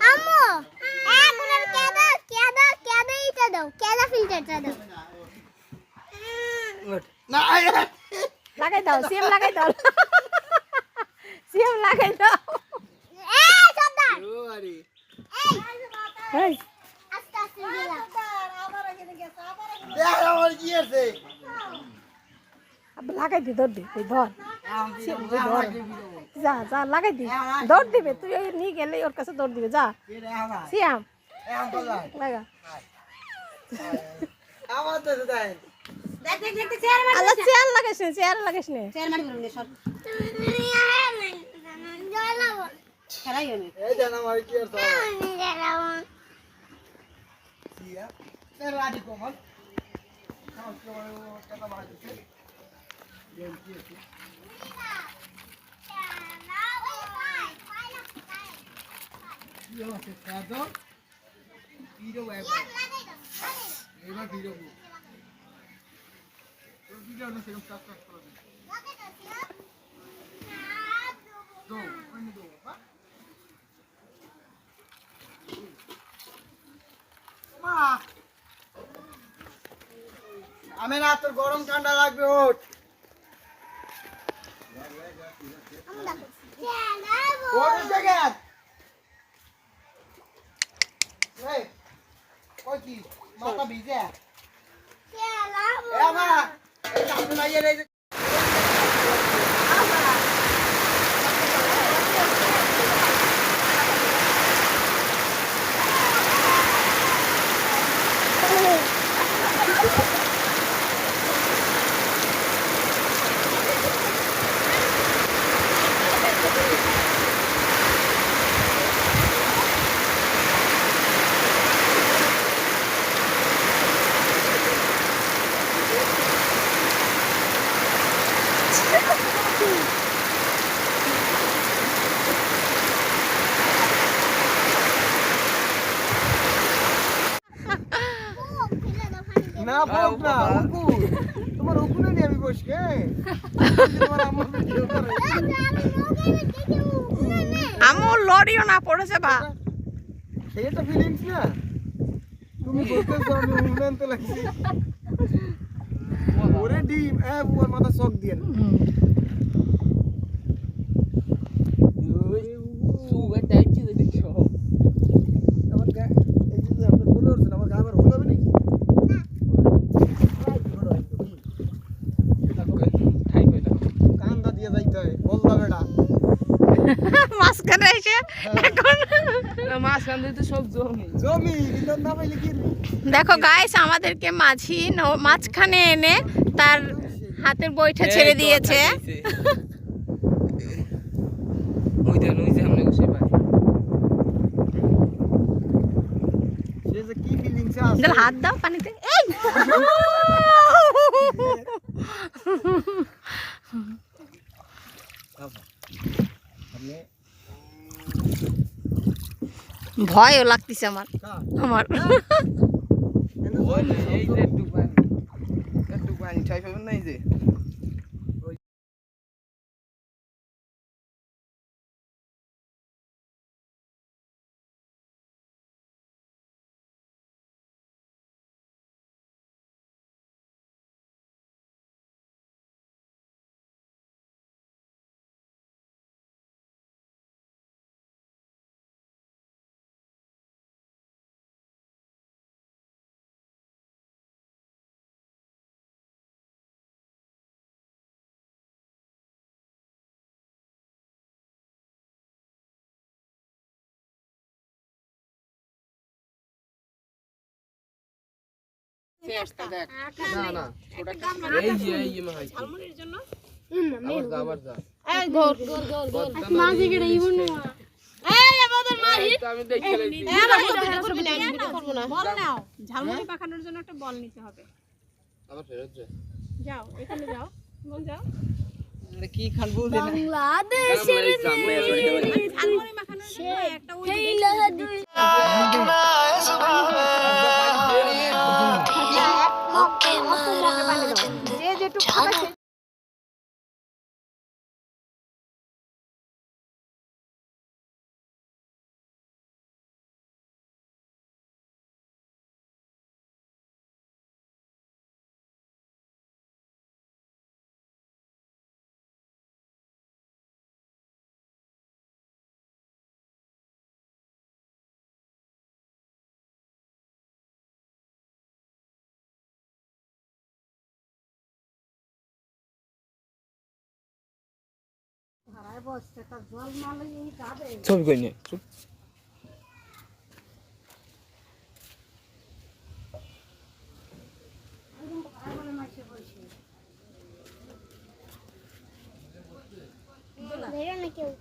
আম্মু এখন কেদা এটা দাও কেদা ফিল্টারটা দাও না লাগাই দাও সিএম লাগাই দাও সিএম লাগাই দাও এই সর্দার আরে এই আস্তে আস্তে দিলা দেখ আমার কি আছে লাগাই দি দৌড় দি তুই ধর যা যা লাগাই দি দৌড় দিবে তুই ওই নিয়ে গেলে ওর কাছে দৌড় দিবে যা সিয়াম লাগা আমার তো দেখ আল্লাহ চেয়ার লাগাইস না চেয়ার লাগাইস না এই জানা আমার কি আছে সিয়া তেরা রাজি কোমল আমার কি বলে কথা বাজছে গেম কি আছে ইয়ো সে কাদো ভিডিও ওয়েব এবার ভিডিও ভিডিও না সেরকম সাবস্ক্রাইব করে দিন দো কোন দো বা মা আমি না তোর গরম ঠান্ডা লাগবে ওঠ ওঠ জায়গা এই কই কি মাথা ভিজে এ মা এই সামনে নাই রে না ভোগ না উকুল তোমার উকুলে নিয়ে আমি বসকে তোমার আম্মা ভিডিও করে আমু লড়িও না পড়েছে বা সেটা ফিলিংস না তুমি বলতেছো আমি উন্নয়ন তো লাগছি ওরে ডিম এ বুয়ার মাথা শক দিয়েন সুগার টাইট কি দেখছো আমার গা এই যে আমরা বলে উঠছেন আমার গা আবার হলো হবে নাকি কান্দা দিয়ে যাইতে হয় বলদা বেটা মাঝখানে এসে এখন মাঝখান দিয়ে তো সব জমি জমি কিন্তু না পাইলে কি দেখো গাইস আমাদেরকে মাঝি মাঝখানে এনে তার হাতের বইটা ছেড়ে দিয়েছে ওই যে আমরা বসে পাই সে যে কি ফিলিংস আছে জল হাত দাও পানিতে এই ভয়ও লাগতেছে আমার আমার ওই এই যে একটু পানি ঠাই পাবেন না এই যে না না এই যে মা হইছে ঝালমুড়ির জন্য আবার যা এই গোল গোল গোল গোল মাঝি গড়ে ইউন এই আমাদের মাঝি আমি দেখে লইছি করবি না ভিডিও করব না বল নাও ঝালমুড়ি পাকানোর জন্য একটা বল নিতে হবে আবার ফেরত যা যাও এখানে যাও বল যাও আরে কি খান বুঝি না বাংলাদেশের ঝালমুড়ি মাখানোর জন্য একটা ওই ছবি কই নিয়ে চুপ ধরে না কেউ